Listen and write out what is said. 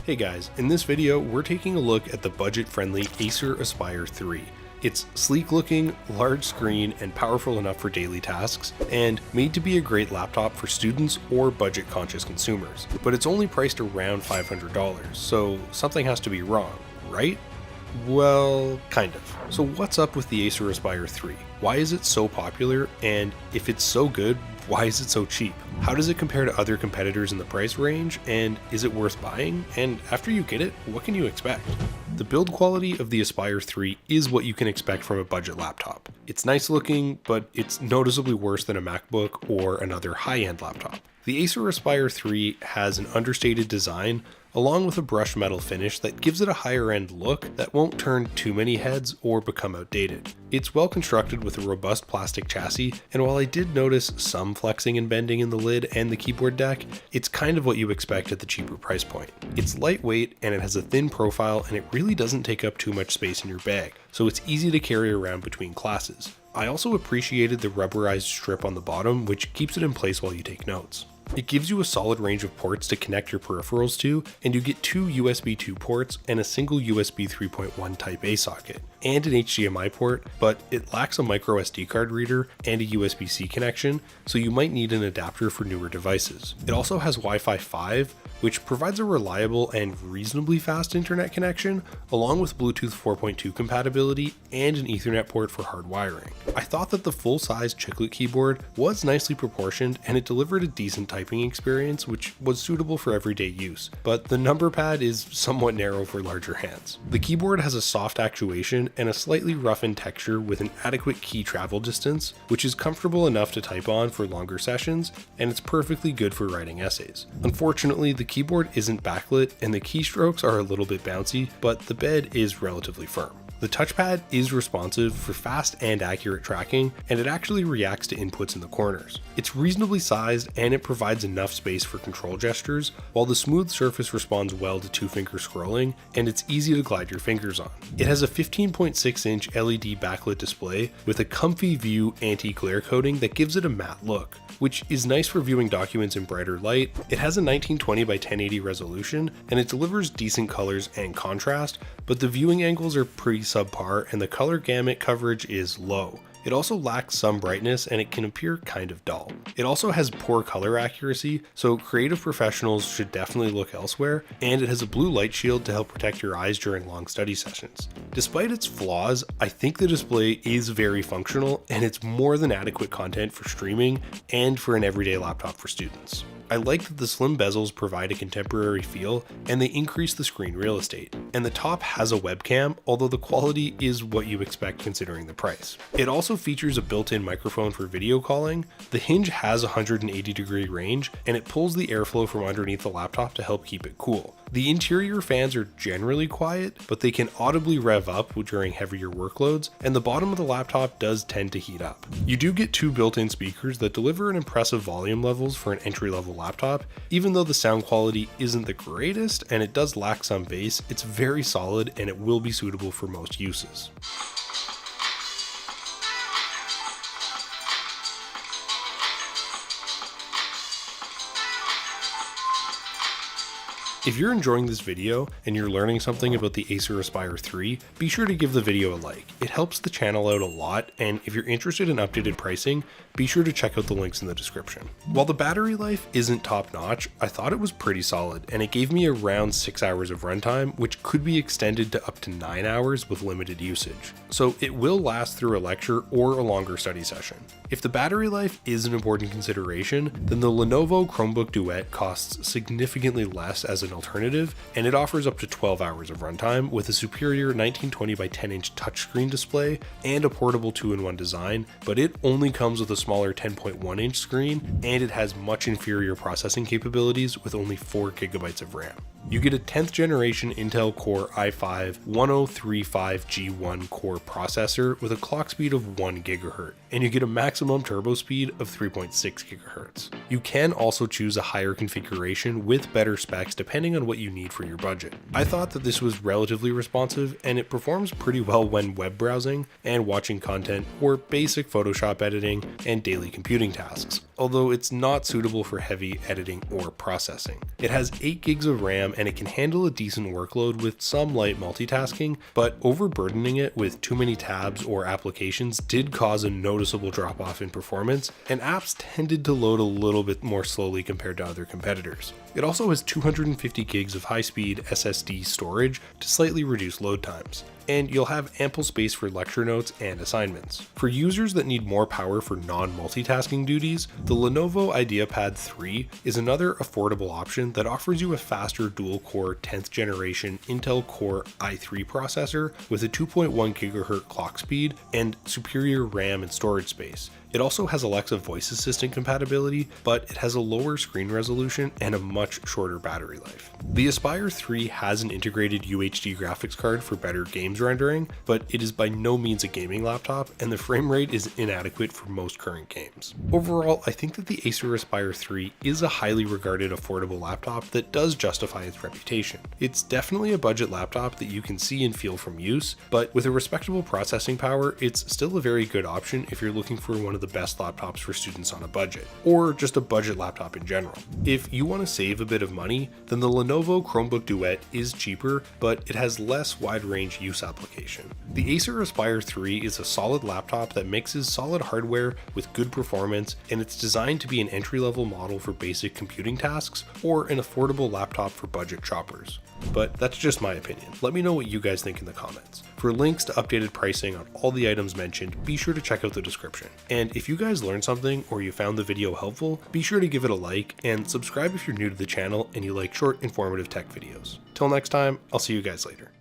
Hey guys, in this video we're taking a look at the budget-friendly Acer Aspire 3. It's sleek looking, large screen, and powerful enough for daily tasks, and made to be a great laptop for students or budget-conscious consumers. But it's only priced around $500, so something has to be wrong, right? Well, kind of. So what's up with the Acer Aspire 3? Why is it so popular, and if it's so good, why is it so cheap? How does it compare to other competitors in the price range, and is it worth buying? And after you get it, what can you expect? The build quality of the Aspire 3 is what you can expect from a budget laptop. It's nice looking, but it's noticeably worse than a MacBook or another high-end laptop. The Acer Aspire 3 has an understated design, along with a brushed metal finish that gives it a higher end look that won't turn too many heads or become outdated. It's well constructed with a robust plastic chassis, and while I did notice some flexing and bending in the lid and the keyboard deck, it's kind of what you expect at the cheaper price point. It's lightweight and it has a thin profile, and it really doesn't take up too much space in your bag, so it's easy to carry around between classes. I also appreciated the rubberized strip on the bottom, which keeps it in place while you take notes. It gives you a solid range of ports to connect your peripherals to, and you get two USB 2 ports and a single USB 3.1 Type A socket, and an HDMI port, but it lacks a micro SD card reader and a USB-C connection, so you might need an adapter for newer devices. It also has Wi-Fi 5, which provides a reliable and reasonably fast internet connection, along with Bluetooth 4.2 compatibility and an Ethernet port for hard wiring. I thought that the full-size chiclet keyboard was nicely proportioned, and it delivered a decent typing experience, which was suitable for everyday use, but the number pad is somewhat narrow for larger hands. The keyboard has a soft actuation and a slightly roughened texture with an adequate key travel distance, which is comfortable enough to type on for longer sessions, and it's perfectly good for writing essays. Unfortunately, the keyboard isn't backlit and the keystrokes are a little bit bouncy, but the bed is relatively firm. The touchpad is responsive for fast and accurate tracking, and it actually reacts to inputs in the corners. It's reasonably sized and it provides enough space for control gestures, while the smooth surface responds well to two-finger scrolling, and it's easy to glide your fingers on. It has a 15.6-inch LED backlit display with a comfy view anti-glare coating that gives it a matte look, which is nice for viewing documents in brighter light. It has a 1920 by 1080 resolution, and it delivers decent colors and contrast, but the viewing angles are pretty subpar and the color gamut coverage is low. It also lacks some brightness and it can appear kind of dull. It also has poor color accuracy, so creative professionals should definitely look elsewhere, and it has a blue light shield to help protect your eyes during long study sessions. Despite its flaws, I think the display is very functional, and it's more than adequate content for streaming and for an everyday laptop for students. I like that the slim bezels provide a contemporary feel, and they increase the screen real estate. And the top has a webcam, although the quality is what you expect considering the price. It also features a built-in microphone for video calling. The hinge has a 180-degree range, and it pulls the airflow from underneath the laptop to help keep it cool. The interior fans are generally quiet, but they can audibly rev up during heavier workloads, and the bottom of the laptop does tend to heat up. You do get two built-in speakers that deliver an impressive volume levels for an entry-level laptop. Even though the sound quality isn't the greatest and it does lack some bass, it's very solid and it will be suitable for most uses. If you're enjoying this video and you're learning something about the Acer Aspire 3, be sure to give the video a like. It helps the channel out a lot, and if you're interested in updated pricing, be sure to check out the links in the description. While the battery life isn't top notch, I thought it was pretty solid, and it gave me around 6 hours of runtime, which could be extended to up to 9 hours with limited usage. So it will last through a lecture or a longer study session. If the battery life is an important consideration, then the Lenovo Chromebook Duet costs significantly less as an alternative, and it offers up to 12 hours of runtime with a superior 1920 by 10-inch touchscreen display and a portable 2-in-1 design, but it only comes with a smaller 10.1-inch screen, and it has much inferior processing capabilities with only 4 GB of RAM. You get a 10th generation Intel Core i5-1035G1 core processor with a clock speed of 1 GHz, and you get a maximum turbo speed of 3.6 GHz. You can also choose a higher configuration with better specs depending on what you need for your budget. I thought that this was relatively responsive, and it performs pretty well when web browsing and watching content or basic Photoshop editing and daily computing tasks, although it's not suitable for heavy editing or processing. It has 8 gigs of RAM and it can handle a decent workload with some light multitasking, but overburdening it with too many tabs or applications did cause a noticeable drop off in performance, and apps tended to load a little bit more slowly compared to other competitors. It also has 250 gigs of high-speed SSD storage to slightly reduce load times, and you'll have ample space for lecture notes and assignments. For users that need more power for non-multitasking duties, the Lenovo IdeaPad 3 is another affordable option that offers you a faster dual-core 10th generation Intel Core i3 processor with a 2.1 GHz clock speed and superior RAM and storage space. It also has Alexa voice assistant compatibility, but it has a lower screen resolution and a much shorter battery life. The Aspire 3 has an integrated UHD graphics card for better games rendering, but it is by no means a gaming laptop, and the frame rate is inadequate for most current games. Overall, I think that the Acer Aspire 3 is a highly regarded affordable laptop that does justify its reputation. It's definitely a budget laptop that you can see and feel from use, but with a respectable processing power, it's still a very good option if you're looking for one of the best laptops for students on a budget, or just a budget laptop in general. If you want to save a bit of money, then the Lenovo Chromebook Duet is cheaper, but it has less wide range use application. The Acer Aspire 3 is a solid laptop that mixes solid hardware with good performance, and it's designed to be an entry-level model for basic computing tasks or an affordable laptop for budget shoppers. But that's just my opinion. Let me know what you guys think in the comments. For links to updated pricing on all the items mentioned, be sure to check out the description. And if you guys learned something or you found the video helpful, be sure to give it a like and subscribe if you're new to the channel and you like short, informative tech videos. Till next time, I'll see you guys later.